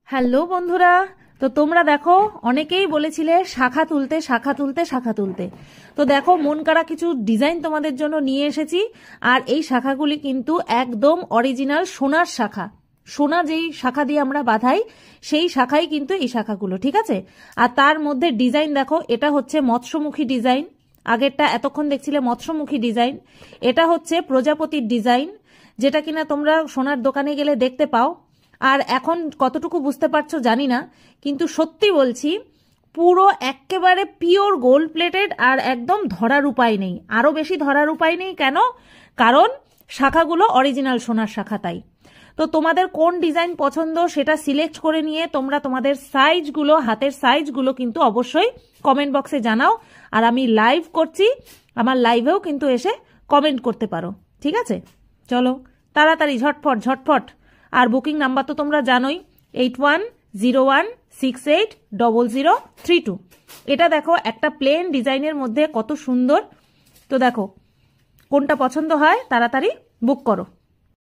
Hello বন্ধুরা, তো তোমরা দেখো অনেকেই বলেছিলে শাখা তুলতে শাখা তুলতে শাখা তুলতে। তো দেখো মন কাড়া কিছু ডিজাইন তোমাদের জন্য নিয়ে এসেছি। আর এই শাখাগুলি কিন্তু একদম অরিজিনাল সোনার শাখা, সোনা যেই শাখা দিয়ে আমরা বাঁধাই সেই শাখাই কিন্তু এই শাখাগুলো, ঠিক আছে। আর তার মধ্যে ডিজাইন দেখো, এটা হচ্ছে মৎস্যমুখী ডিজাইন, আগেরটা এতক্ষণ দেখছিলে মৎস্যমুখী ডিজাইন, এটা হচ্ছে প্রজাপতির ডিজাইন, যেটা কিনা তোমরা সোনার দোকানে গেলে দেখতে পাও। আর এখন কতটুকু বুঝতে পারছো জানি না, কিন্তু সত্যি বলছি পুরো একেবারে পিওর গোল্ড প্লেটেড, আর একদম ধরার উপায় নেই, আরো বেশি ধরার উপায় নেই। কেন? কারণ শাখাগুলো অরিজিনাল সোনার শাখা। তাই তো তোমাদের কোন ডিজাইন পছন্দ সেটা সিলেক্ট করে নিয়ে তোমরা তোমাদের সাইজগুলো, হাতের সাইজগুলো কিন্তু অবশ্যই কমেন্ট বক্সে জানাও। আর আমি লাইভ করছি, আমার লাইভেও কিন্তু এসে কমেন্ট করতে পারো, ঠিক আছে। চলো তাড়াতাড়ি ঝটফট ঝটফট। আর বুকিং নাম্বার তো তোমরা জানোই, 8101680032। এটা দেখো একটা প্লেন ডিজাইনের মধ্যে কত সুন্দর। তো দেখো কোনটা পছন্দ হয় তাড়াতাড়ি বুক করো।